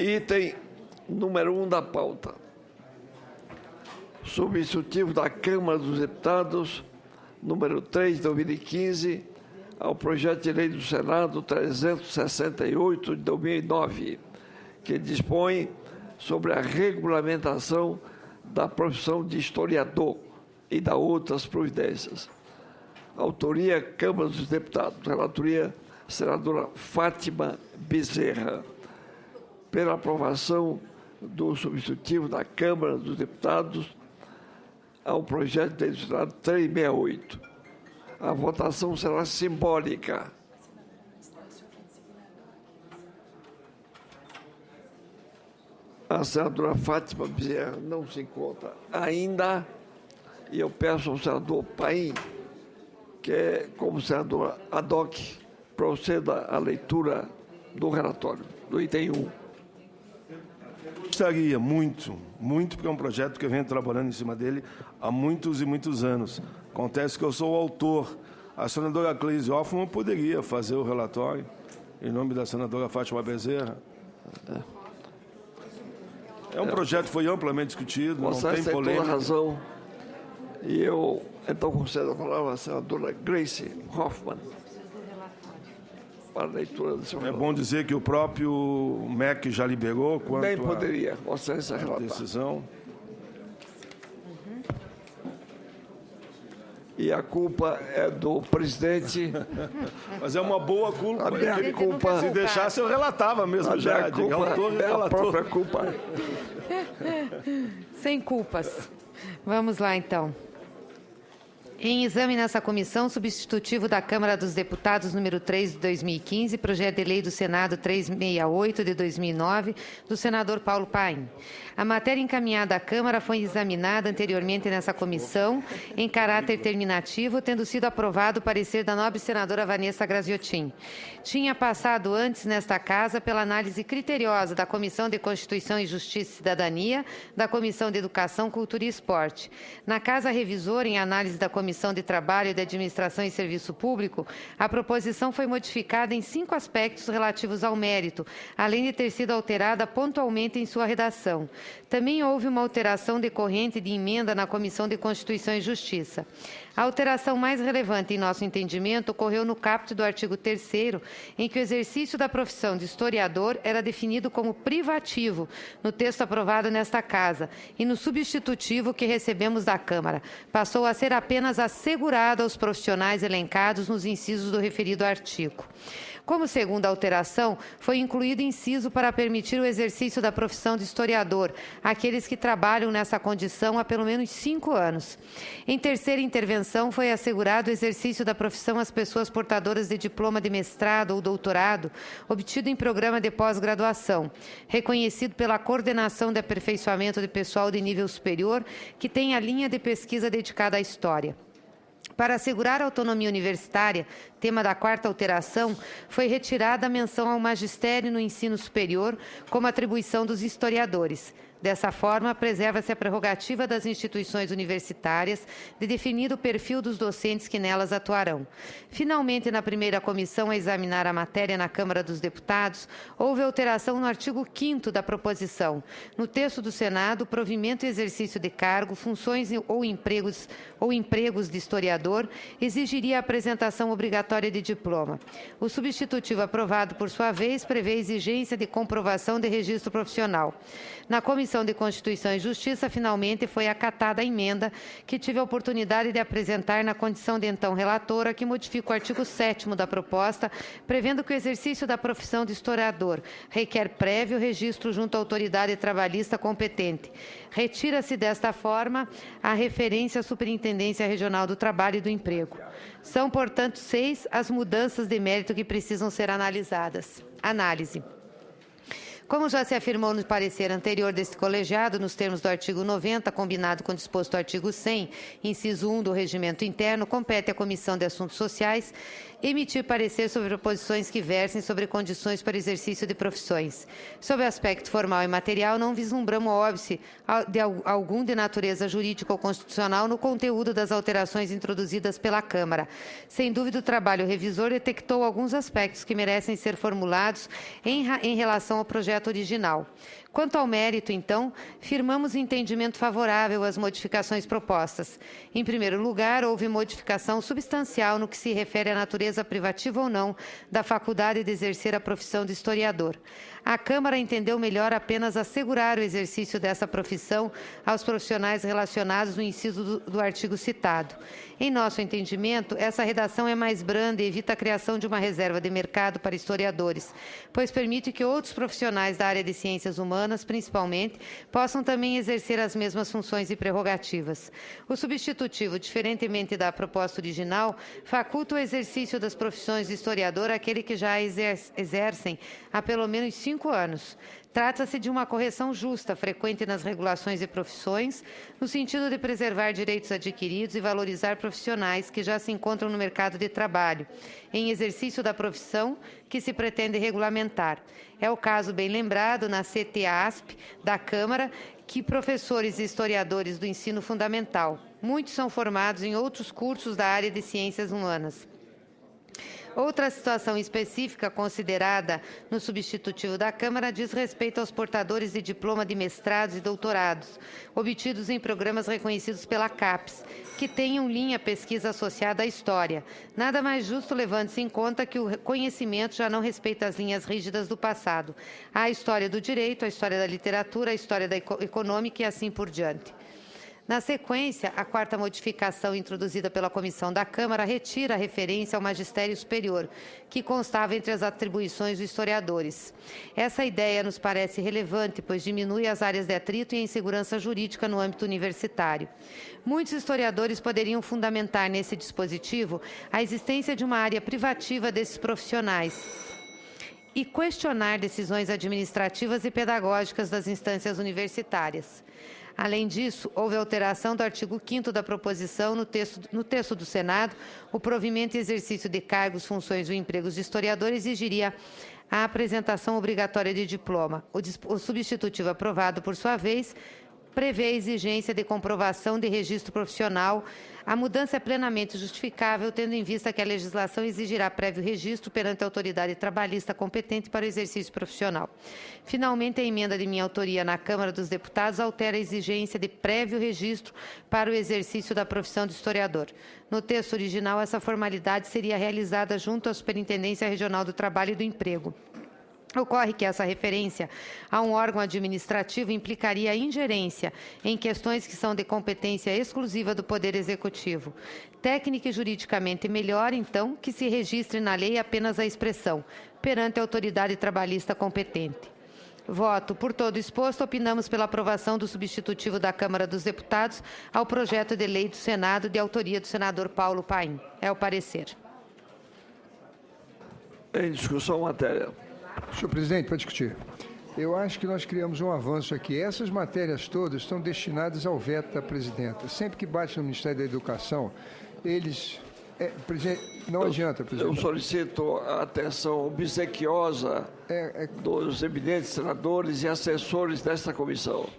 Item número 1 da pauta. Substitutivo da Câmara dos Deputados, número 3 de 2015, ao projeto de lei do Senado 368 de 2009, que dispõe sobre a regulamentação da profissão de historiador e da outras providências. Autoria, Câmara dos Deputados. Relatoria, senadora Fátima Bezerra. Pela aprovação do substitutivo da Câmara dos Deputados ao projeto de lei do Senado 368. A votação será simbólica. A senadora Fátima Bezerra não se encontra ainda, e eu peço ao senador Paim, que, como senador ad hoc, proceda à leitura do relatório, do item 1. Gostaria muito, porque é um projeto que eu venho trabalhando em cima dele há muitos e muitos anos. Acontece que eu sou o autor. A senadora Cleise Hoffmann poderia fazer o relatório, em nome da senadora Fátima Bezerra. É um projeto que foi amplamente discutido, não tem polêmica. Você tem toda a razão. E eu, então, concedo a palavra à senadora Grace Hoffmann para a leitura do seu relatório. É bom dizer que o próprio MEC já liberou quanto nem poderia, Vossa Excelência, a decisão. E a culpa é do presidente. Mas é uma boa culpa. A minha culpa. Se deixasse, eu relatava mesmo já. A própria culpa. Sem culpas. Vamos lá, então. Em exame nessa comissão, substitutivo da Câmara dos Deputados, número 3 de 2015, projeto de lei do Senado 368 de 2009, do senador Paulo Paim. A matéria encaminhada à Câmara foi examinada anteriormente nessa comissão, em caráter terminativo, tendo sido aprovado o parecer da nobre senadora Vanessa Graziotin. Tinha passado antes nesta Casa pela análise criteriosa da Comissão de Constituição e Justiça e Cidadania, da Comissão de Educação, Cultura e Esporte. Na Casa Revisora, em análise da Comissão de Trabalho, de Administração e Serviço Público, a proposição foi modificada em 5 aspectos relativos ao mérito, além de ter sido alterada pontualmente em sua redação. Também houve uma alteração decorrente de emenda na Comissão de Constituição e Justiça. A alteração mais relevante, em nosso entendimento, ocorreu no caput do artigo 3º, em que o exercício da profissão de historiador era definido como privativo no texto aprovado nesta Casa, e no substitutivo que recebemos da Câmara. Passou a ser apenas assegurado aos profissionais elencados nos incisos do referido artigo. Como segunda alteração, foi incluído inciso para permitir o exercício da profissão de historiador àqueles que trabalham nessa condição há pelo menos 5 anos. Em terceira intervenção, foi assegurado o exercício da profissão às pessoas portadoras de diploma de mestrado ou doutorado obtido em programa de pós-graduação, reconhecido pela Coordenação de Aperfeiçoamento de Pessoal de Nível Superior, que tem a linha de pesquisa dedicada à história. Para assegurar a autonomia universitária, tema da 4ª alteração, foi retirada a menção ao magistério no ensino superior como atribuição dos historiadores. Dessa forma, preserva-se a prerrogativa das instituições universitárias de definir o perfil dos docentes que nelas atuarão. Finalmente, na primeira comissão a examinar a matéria na Câmara dos Deputados, houve alteração no artigo 5º da proposição. No texto do Senado, o provimento e exercício de cargo, funções ou empregos de historiador exigiria a apresentação obrigatória de diploma. O substitutivo aprovado, por sua vez, prevê exigência de comprovação de registro profissional. Na Comissão de Constituição e Justiça, finalmente, foi acatada a emenda que tive a oportunidade de apresentar na condição de então relatora, que modifica o artigo 7º da proposta, prevendo que o exercício da profissão de historiador requer prévio registro junto à autoridade trabalhista competente. Retira-se desta forma a referência à Superintendência Regional do Trabalho e do Emprego. São, portanto, 6 as mudanças de mérito que precisam ser analisadas. Análise. Como já se afirmou no parecer anterior deste colegiado, nos termos do artigo 90, combinado com o disposto do artigo 100, inciso 1 do Regimento Interno, compete à Comissão de Assuntos Sociais emitir parecer sobre proposições que versem sobre condições para exercício de profissões. Sobre o aspecto formal e material, não vislumbramos óbice de algum de natureza jurídica ou constitucional no conteúdo das alterações introduzidas pela Câmara. Sem dúvida, o trabalho revisor detectou alguns aspectos que merecem ser formulados em relação ao projeto projeto original. Quanto ao mérito, então, firmamos entendimento favorável às modificações propostas. Em primeiro lugar, houve modificação substancial no que se refere à natureza privativa ou não da faculdade de exercer a profissão de historiador. A Câmara entendeu melhor apenas assegurar o exercício dessa profissão aos profissionais relacionados no inciso do artigo citado. Em nosso entendimento, essa redação é mais branda e evita a criação de uma reserva de mercado para historiadores, pois permite que outros profissionais da área de ciências humanas, principalmente, possam também exercer as mesmas funções e prerrogativas. O substitutivo, diferentemente da proposta original, faculta o exercício das profissões de historiador àquele que já exercem há pelo menos 5 anos. Trata-se de uma correção justa, frequente nas regulações de profissões, no sentido de preservar direitos adquiridos e valorizar profissionais que já se encontram no mercado de trabalho, em exercício da profissão que se pretende regulamentar. É o caso bem lembrado na CT-ASP da Câmara, que professores e historiadores do ensino fundamental, muitos são formados em outros cursos da área de ciências humanas. Outra situação específica considerada no substitutivo da Câmara diz respeito aos portadores de diploma de mestrados e doutorados, obtidos em programas reconhecidos pela CAPES, que tenham linha pesquisa associada à história. Nada mais justo levando-se em conta que o conhecimento já não respeita as linhas rígidas do passado. Há a história do direito, a história da literatura, a história da econômica e assim por diante. Na sequência, a quarta modificação introduzida pela Comissão da Câmara retira a referência ao magistério superior, que constava entre as atribuições dos historiadores. Essa ideia nos parece relevante, pois diminui as áreas de atrito e a insegurança jurídica no âmbito universitário. Muitos historiadores poderiam fundamentar nesse dispositivo a existência de uma área privativa desses profissionais e questionar decisões administrativas e pedagógicas das instâncias universitárias. Além disso, houve alteração do artigo 5º da proposição no texto do Senado. O provimento e exercício de cargos, funções ou empregos de historiador exigiria a apresentação obrigatória de diploma. O substitutivo aprovado, por sua vez, prevê a exigência de comprovação de registro profissional. A mudança é plenamente justificável, tendo em vista que a legislação exigirá prévio registro perante a autoridade trabalhista competente para o exercício profissional. Finalmente, a emenda de minha autoria na Câmara dos Deputados altera a exigência de prévio registro para o exercício da profissão de historiador. No texto original, essa formalidade seria realizada junto à Superintendência Regional do Trabalho e do Emprego. Ocorre que essa referência a um órgão administrativo implicaria ingerência em questões que são de competência exclusiva do Poder Executivo. Técnica e juridicamente melhor, então, que se registre na lei apenas a expressão perante a autoridade trabalhista competente. Voto por todo exposto, opinamos pela aprovação do substitutivo da Câmara dos Deputados ao projeto de lei do Senado de autoria do senador Paulo Paim. É o parecer. Em discussão, matéria. Senhor presidente, para discutir. Eu acho que nós criamos um avanço aqui. Essas matérias todas estão destinadas ao veto da presidenta. Sempre que bate no Ministério da Educação, eles... não adianta, presidente. Eu solicito a atenção obsequiosa dos eminentes senadores e assessores desta comissão.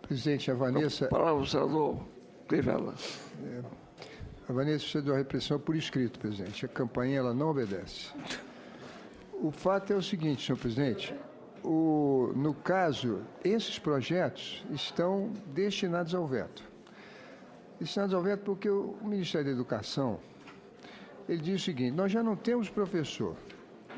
Presidente, a Vanessa... Palavra, senador Crivella. A Vanessa precisa de uma repressão por escrito, presidente. A campainha ela não obedece. O fato é o seguinte, senhor presidente, no caso, esses projetos estão destinados ao veto. Destinados ao veto porque o Ministério da Educação, ele diz o seguinte, nós já não temos professor,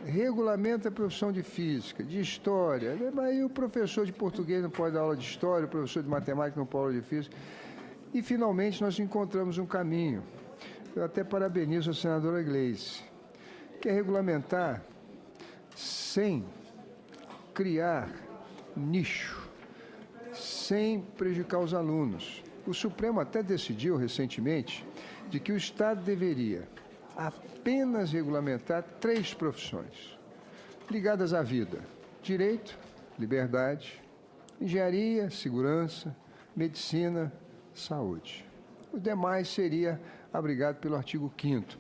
regulamenta a profissão de física, de história, aí o professor de português não pode dar aula de história, o professor de matemática não pode dar aula de física, e finalmente nós encontramos um caminho. Eu até parabenizo a senadora Gleice, que é regulamentar sem criar nicho, sem prejudicar os alunos. O Supremo até decidiu recentemente de que o Estado deveria apenas regulamentar 3 profissões ligadas à vida: direito, liberdade, engenharia, segurança, medicina, saúde. O demais seria abrigado pelo artigo 5º,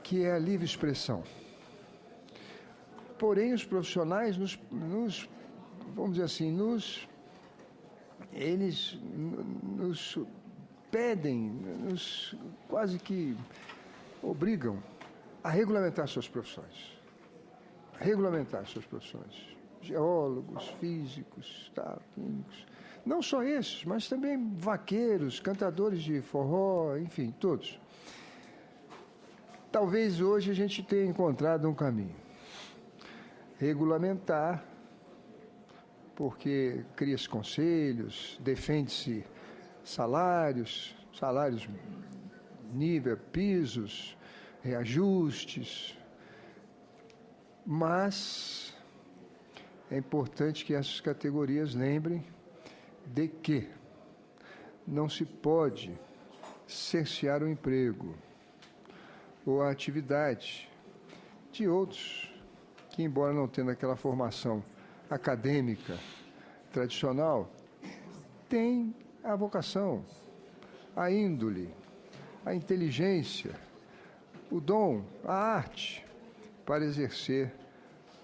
que é a livre expressão. Porém, os profissionais vamos dizer assim, eles nos pedem, quase que obrigam a regulamentar suas profissões. regulamentar suas profissões. Geólogos, físicos, químicos. Não só esses, mas também vaqueiros, cantadores de forró, enfim, todos. Talvez hoje a gente tenha encontrado um caminho. Regulamentar, porque cria-se conselhos, defende-se salários, nível, pisos, reajustes, mas é importante que essas categorias lembrem de que não se pode cercear o emprego ou a atividade de outros que, embora não tendo aquela formação acadêmica tradicional, têm a vocação, a índole, a inteligência, o dom, a arte para exercer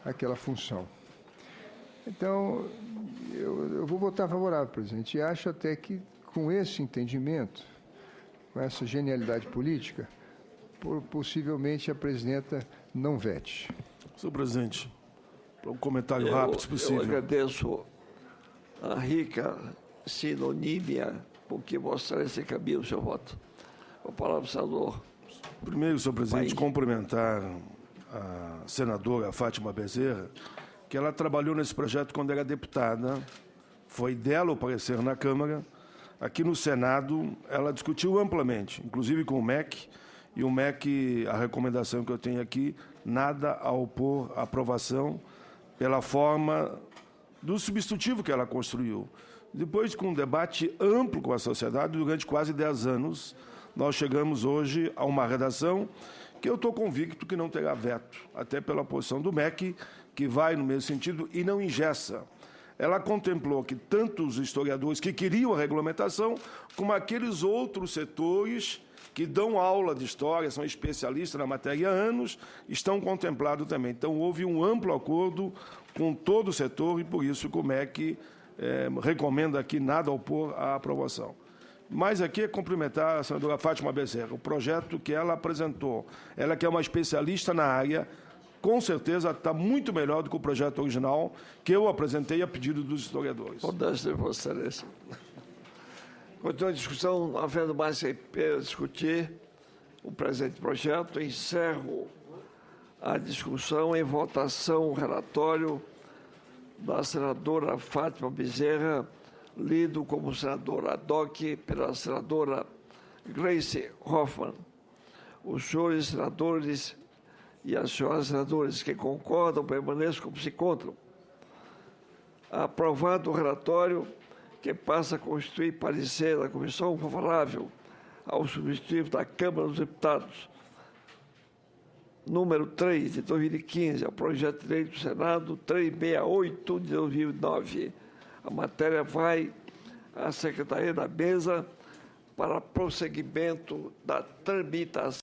aquela função. Então, eu vou votar favorável, presidente, e acho até que com esse entendimento, com essa genialidade política, possivelmente a presidenta não vete. Senhor presidente, para um comentário rápido, se possível. Eu agradeço a rica sinonímia com que Vossa Excelência cabia o seu voto. A palavra, senador. Primeiro, senhor presidente, cumprimentar a senadora Fátima Bezerra, que ela trabalhou nesse projeto quando era deputada, foi dela o parecer na Câmara. Aqui no Senado, ela discutiu amplamente, inclusive com o MEC, e o MEC, a recomendação que eu tenho aqui, nada a opor à aprovação pela forma do substitutivo que ela construiu. Depois, com um debate amplo com a sociedade, durante quase 10 anos, nós chegamos hoje a uma redação que eu estou convicto que não terá veto, até pela posição do MEC, que vai no mesmo sentido e não engessa. Ela contemplou que tanto os historiadores que queriam a regulamentação, como aqueles outros setores que dão aula de história, são especialistas na matéria há anos, estão contemplados também. Então, houve um amplo acordo com todo o setor e, por isso, que o MEC recomenda aqui nada a opor à aprovação. Mas aqui é cumprimentar a senadora Fátima Bezerra, o projeto que ela apresentou. Ela que é uma especialista na área, com certeza está muito melhor do que o projeto original que eu apresentei a pedido dos historiadores. Modéstia de Vossa Excelência. Continua a discussão, não havendo mais a discutir o presente projeto, encerro a discussão em votação o relatório da senadora Fátima Bezerra, lido como senadora ad hoc pela senadora Gleice Hoffmann. Os senhores senadores e as senhoras senadoras que concordam permaneçam como se encontram. Aprovado o relatório, que passa a constituir parecer da comissão favorável ao substitutivo da Câmara dos Deputados, número 3 de 2015, ao projeto de lei do Senado 368 de 2009. A matéria vai à Secretaria da Mesa para prosseguimento da tramitação.